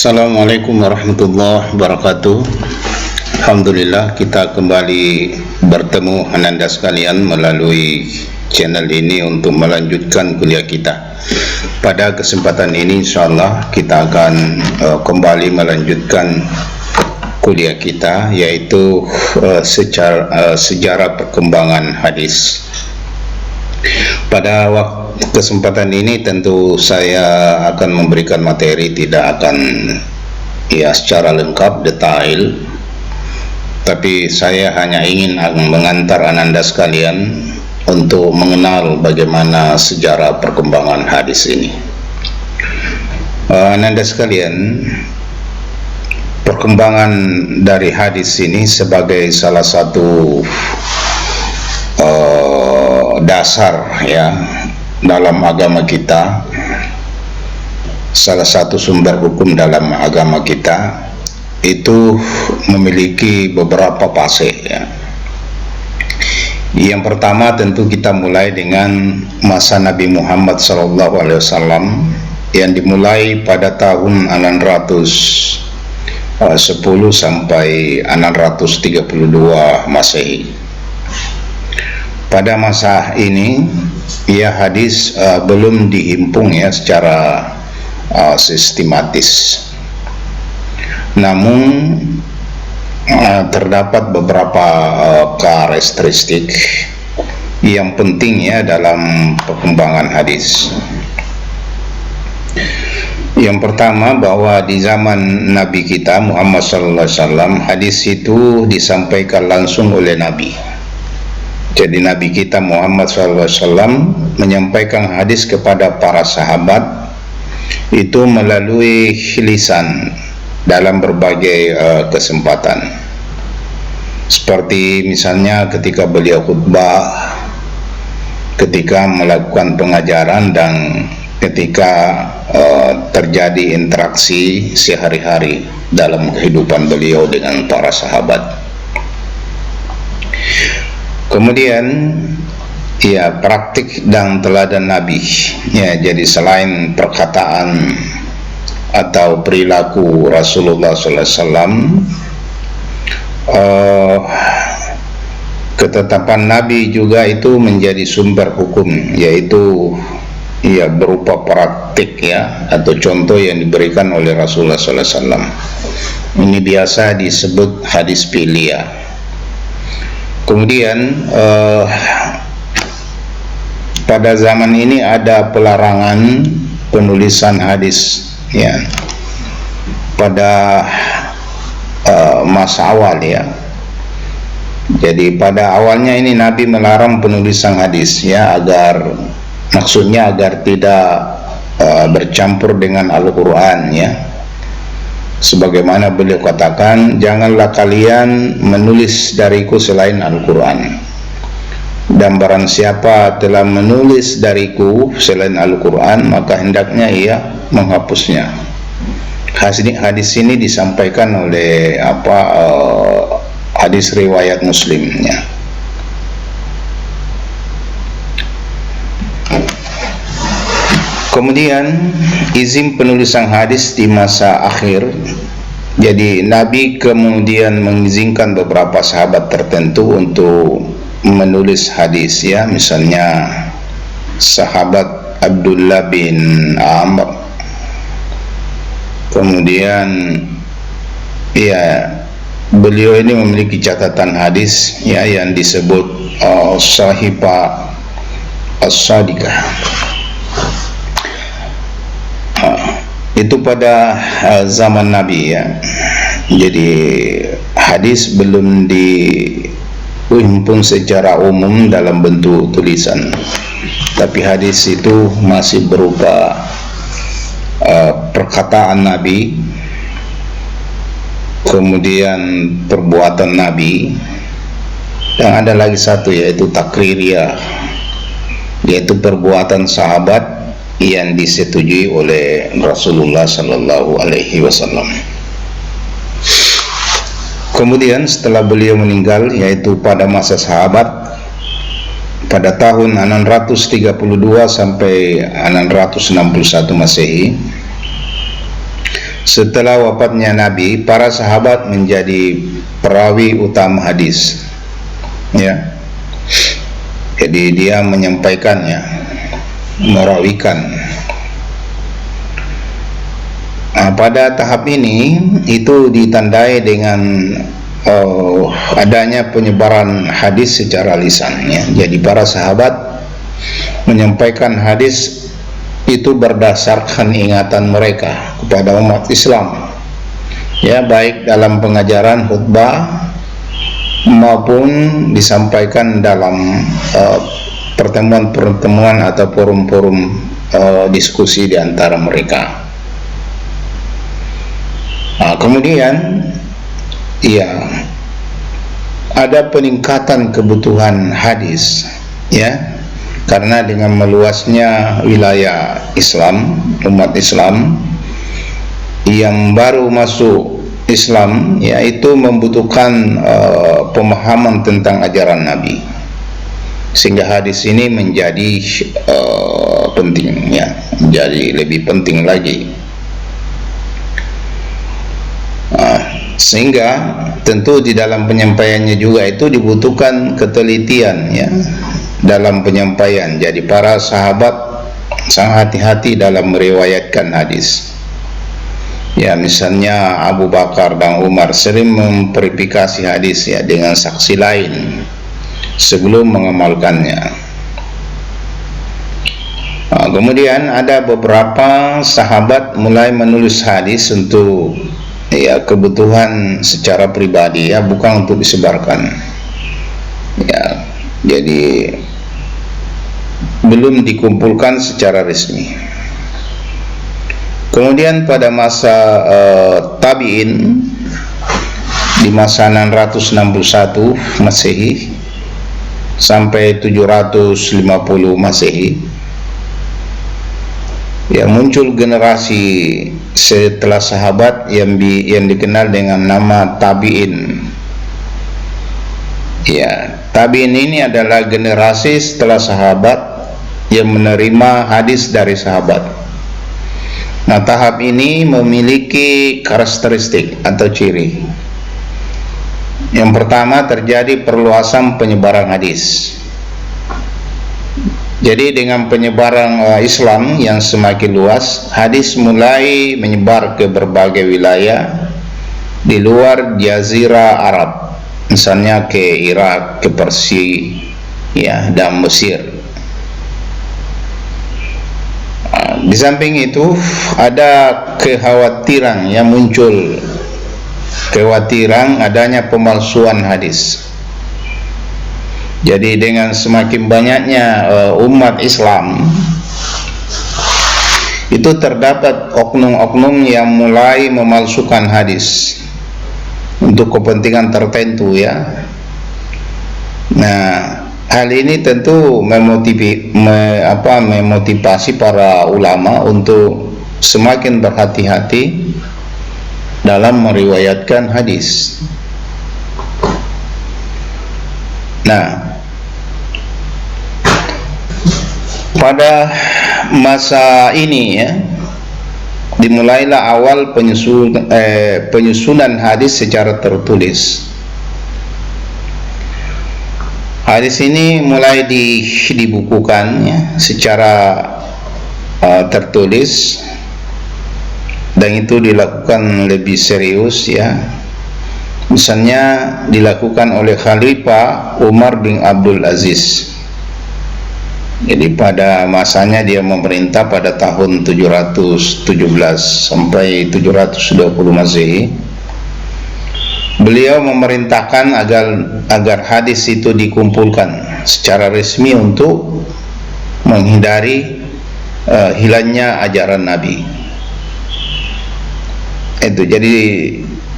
Assalamualaikum warahmatullahi wabarakatuh. Alhamdulillah kita kembali bertemu ananda sekalian melalui channel ini untuk melanjutkan kuliah kita. Pada kesempatan ini insyaallah kita akan kembali melanjutkan kuliah kita, yaitu sejarah perkembangan hadis. Pada kesempatan ini tentu saya akan memberikan materi, tidak akan secara lengkap detail, tapi saya hanya ingin mengantar ananda sekalian untuk mengenal bagaimana sejarah perkembangan hadis ini. Ananda sekalian, perkembangan dari hadis ini sebagai salah satu dasar dalam agama kita, salah satu sumber hukum dalam agama kita itu memiliki beberapa fase. Yang pertama tentu kita mulai dengan masa Nabi Muhammad SAW yang dimulai pada tahun 610 sampai 632 Masehi. Pada masa ini hadis belum dihimpun secara sistematis. Namun terdapat beberapa karakteristik yang penting dalam perkembangan hadis. Yang pertama, bahwa di zaman Nabi kita Muhammad SAW hadis itu disampaikan langsung oleh Nabi. Jadi Nabi kita Muhammad SAW menyampaikan hadis kepada para sahabat itu melalui lisan dalam berbagai kesempatan. Seperti misalnya ketika beliau khutbah, ketika melakukan pengajaran, dan ketika terjadi interaksi sehari-hari dalam kehidupan beliau dengan para sahabat. Kemudian praktik dan teladan Nabi. Jadi selain perkataan atau perilaku Rasulullah SAW, ketetapan Nabi juga itu menjadi sumber hukum, yaitu berupa praktik atau contoh yang diberikan oleh Rasulullah SAW. Ini biasa disebut hadis fi'liyah. Kemudian pada zaman ini ada pelarangan penulisan hadis pada masa awal. Jadi pada awalnya ini Nabi melarang penulisan hadis maksudnya agar tidak bercampur dengan Al-Quran. Sebagaimana beliau katakan, janganlah kalian menulis dariku selain Al-Quran, dan barang siapa telah menulis dariku selain Al-Quran maka hendaknya ia menghapusnya. Hadis ini disampaikan oleh hadis riwayat Muslim. Kemudian izin penulisan hadis di masa akhir. Jadi Nabi kemudian mengizinkan beberapa sahabat tertentu untuk menulis hadis, misalnya sahabat Abdullah bin Amr. Kemudian beliau ini memiliki catatan hadis yang disebut Sahifah As-Sadiqah. Itu pada zaman Nabi. Jadi hadis belum dihimpun secara umum dalam bentuk tulisan, tapi hadis itu masih berupa perkataan Nabi, kemudian perbuatan Nabi, dan ada lagi satu yaitu takririyah, yaitu perbuatan sahabat yang disetujui oleh Rasulullah Sallallahu Alaihi Wasallam. Kemudian setelah beliau meninggal, yaitu pada masa sahabat, pada tahun 632 sampai 661 Masehi, Setelah wafatnya Nabi, para sahabat menjadi perawi utama hadis, ya. Jadi dia menyampaikannya, merawikan. Pada tahap ini itu ditandai dengan adanya penyebaran hadis secara lisan, ya. Jadi para sahabat menyampaikan hadis itu berdasarkan ingatan mereka kepada umat Islam, ya, baik dalam pengajaran khutbah maupun disampaikan dalam pertemuan-pertemuan atau forum-forum diskusi di antara mereka. Kemudian, ya, ada peningkatan kebutuhan hadis, ya, karena dengan meluasnya wilayah Islam, umat Islam yang baru masuk Islam, yaitu membutuhkan pemahaman tentang ajaran Nabi, sehingga hadis ini menjadi penting, ya, menjadi lebih penting lagi. Sehingga tentu di dalam penyampaiannya juga itu dibutuhkan ketelitian, ya, dalam penyampaian. Jadi para sahabat sangat hati-hati dalam meriwayatkan hadis. Ya, misalnya Abu Bakar dan Umar sering memverifikasi hadis, ya, dengan saksi lain sebelum mengamalkannya. Kemudian ada beberapa sahabat mulai menulis hadis untuk, ya, kebutuhan secara pribadi, ya, bukan untuk disebarkan, ya. Jadi belum dikumpulkan secara resmi. Kemudian pada masa tabi'in, di masa 661 Masehi sampai 750 Masehi, ya, muncul generasi setelah sahabat yang dikenal dengan nama tabi'in. Ya, tabi'in ini adalah generasi setelah sahabat yang menerima hadis dari sahabat. Nah, tahap ini memiliki karakteristik atau ciri. Yang pertama, terjadi perluasan penyebaran hadis. Jadi dengan penyebaran Islam yang semakin luas, hadis mulai menyebar ke berbagai wilayah di luar Jazirah Arab, misalnya ke Irak, ke Persia, ya, dan Mesir. Di samping itu ada kekhawatiran yang muncul, kekhawatiran adanya pemalsuan hadis. Jadi dengan semakin banyaknya umat Islam, itu terdapat oknum-oknum yang mulai memalsukan hadis untuk kepentingan tertentu, ya. Nah, hal ini tentu memotivasi para ulama untuk semakin berhati-hati dalam meriwayatkan hadis. Nah, pada masa ini, ya, dimulailah awal penyusunan hadis secara tertulis. Hadis ini mulai dibukukan, ya, secara tertulis, dan itu dilakukan lebih serius, ya. Misalnya dilakukan oleh Khalifah Umar bin Abdul Aziz. Jadi pada masanya dia memerintah pada tahun 717 sampai 720 Masehi. Beliau memerintahkan agar hadis itu dikumpulkan secara resmi untuk menghindari hilangnya ajaran Nabi. Itu jadi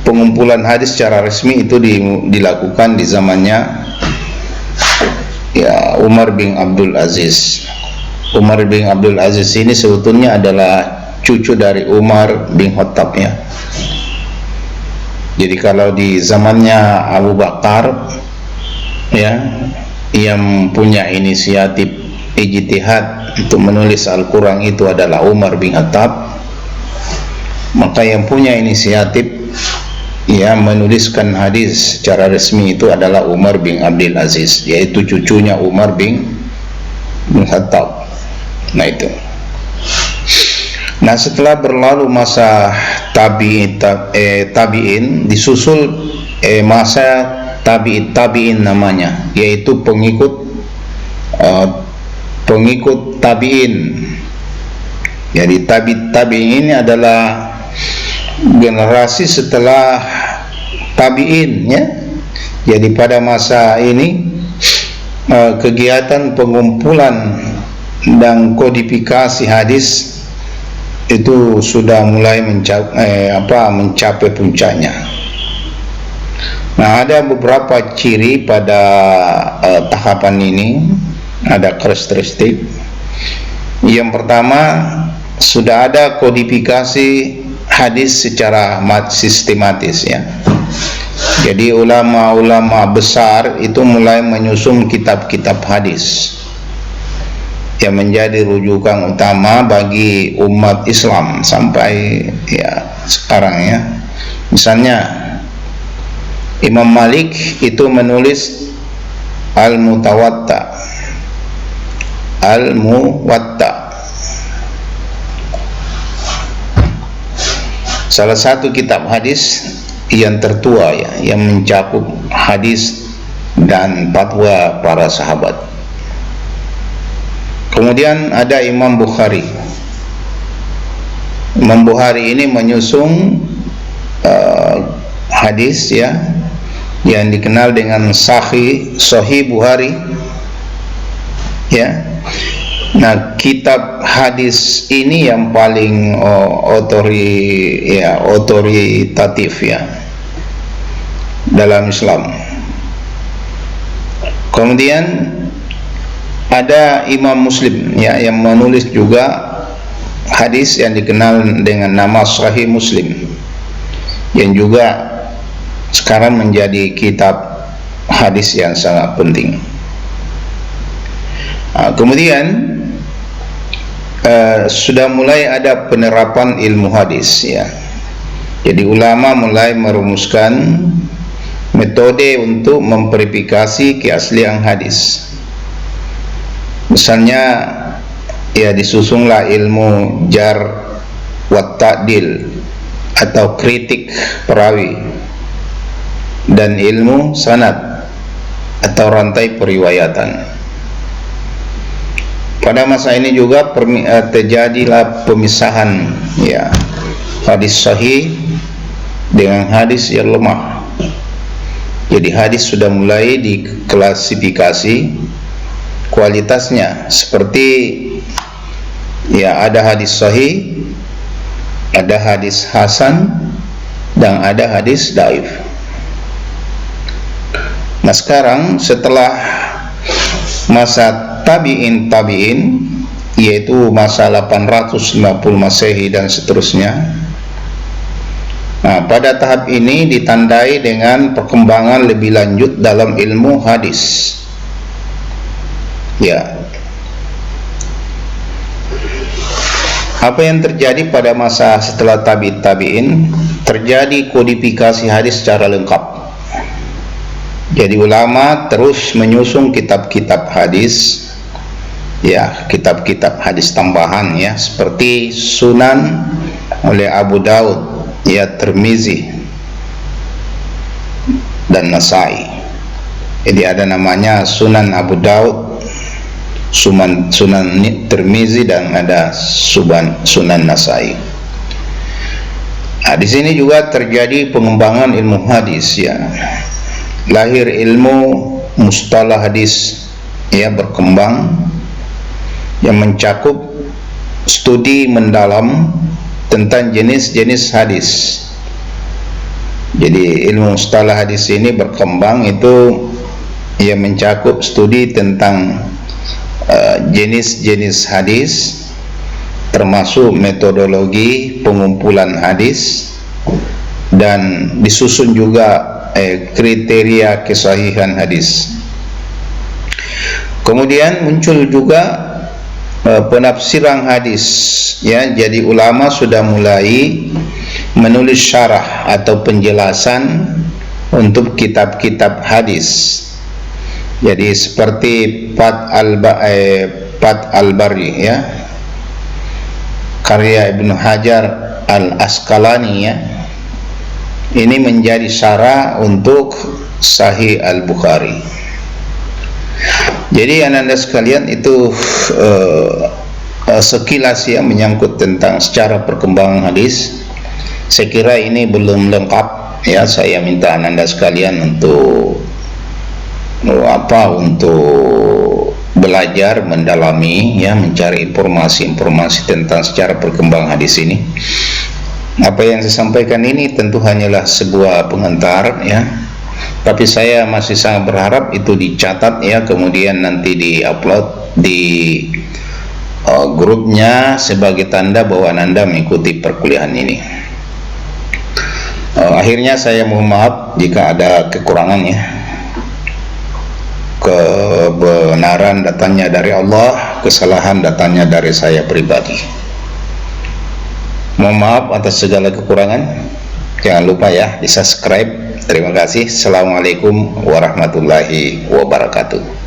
pengumpulan hadis secara resmi itu dilakukan di zamannya, ya, Umar bin Abdul Aziz. Umar bin Abdul Aziz ini sebetulnya adalah cucu dari Umar bin Khattab, ya. Jadi kalau di zamannya Abu Bakar, ya, yang punya inisiatif ijtihad untuk menulis Al-Quran itu adalah Umar bin Khattab. maka yang punya inisiatif menuliskan hadis secara resmi itu adalah Umar bin Abdul Aziz, yaitu cucunya Umar bin Khattab. Nah itu. Nah, setelah berlalu masa tabi'in, disusul masa tabi'in namanya, yaitu pengikut tabi'in. Jadi tabi'in ini adalah generasi setelah tabi'in, ya. Jadi pada masa ini kegiatan pengumpulan dan kodifikasi hadis itu sudah mulai mencapai puncaknya. Nah, ada beberapa ciri pada tahapan ini, ada karakteristik. Yang pertama, sudah ada kodifikasi hadis secara sistematis, ya. Jadi ulama-ulama besar itu mulai menyusun kitab-kitab hadis yang menjadi rujukan utama bagi umat Islam sampai sekarang, ya. Misalnya Imam Malik itu menulis Al-Muwatta. Salah satu kitab hadis yang tertua, ya, yang mencakup hadis dan fatwa para sahabat. Kemudian ada Imam Bukhari. Imam Bukhari ini menyusun hadis, ya, yang dikenal dengan Sahih Bukhari, ya. Nah, kitab hadis ini yang paling otoritatif, ya, dalam Islam. Kemudian ada Imam Muslim, ya, yang menulis juga hadis yang dikenal dengan nama Sahih Muslim, yang juga sekarang menjadi kitab hadis yang sangat penting. Kemudian sudah mulai ada penerapan ilmu hadis, ya. Jadi ulama mulai merumuskan metode untuk memverifikasi keaslian hadis. Misalnya, ya, disusunlah ilmu jar wa ta'dil atau kritik perawi, dan ilmu sanad atau rantai periwayatan. Pada masa ini juga terjadilah pemisahan, ya, hadis sahih dengan hadis yang lemah. Jadi hadis sudah mulai diklasifikasi kualitasnya, seperti, ya, ada hadis sahih, ada hadis hasan, dan ada hadis dhaif. Nah, sekarang setelah masa tabi'in, yaitu masa 850 Masehi dan seterusnya. Nah, pada tahap ini ditandai dengan perkembangan lebih lanjut dalam ilmu hadis, ya. Apa yang terjadi pada masa setelah tabi'in? Terjadi kodifikasi hadis secara lengkap. Jadi ulama terus menyusun kitab-kitab hadis, ya, kitab-kitab hadis tambahan, ya, seperti Sunan oleh Abu Daud, ya, Tirmizi dan Nasai. Jadi ada namanya Sunan Abu Daud, Sunan Tirmizi, dan ada Sunan Nasai. Nah, di sini juga terjadi pengembangan ilmu hadis, ya. Lahir ilmu mustalah hadis, ya, berkembang, yang mencakup studi mendalam tentang jenis-jenis hadis. Jadi ilmu mustalah hadis ini berkembang, itu yang mencakup studi tentang jenis-jenis hadis, termasuk metodologi pengumpulan hadis, dan disusun juga kriteria kesahihan hadis. Kemudian muncul juga penafsiran hadis, ya. Jadi ulama sudah mulai menulis syarah atau penjelasan untuk kitab-kitab hadis. Jadi seperti Fath al-Bari, ya, karya Ibnu Hajar al-Asqalani, ya. Ini menjadi syarah untuk Sahih Al-Bukhari. Jadi ananda sekalian, itu sekilas, ya, menyangkut tentang secara perkembangan hadis. Saya kira ini belum lengkap, ya. Saya minta ananda sekalian untuk untuk belajar, mendalami, ya, mencari informasi-informasi tentang secara perkembangan hadis ini. Apa yang saya sampaikan ini tentu hanyalah sebuah pengantar, ya. Tapi saya masih sangat berharap itu dicatat, ya, kemudian nanti di-upload di grupnya sebagai tanda bahwa Anda mengikuti perkuliahan ini. Akhirnya saya mohon maaf jika ada kekurangannya. Kebenaran datangnya dari Allah, kesalahan datangnya dari saya pribadi. Mohon maaf atas segala kekurangan. Jangan lupa, ya, di subscribe. Terima kasih. Assalamualaikum warahmatullahi wabarakatuh.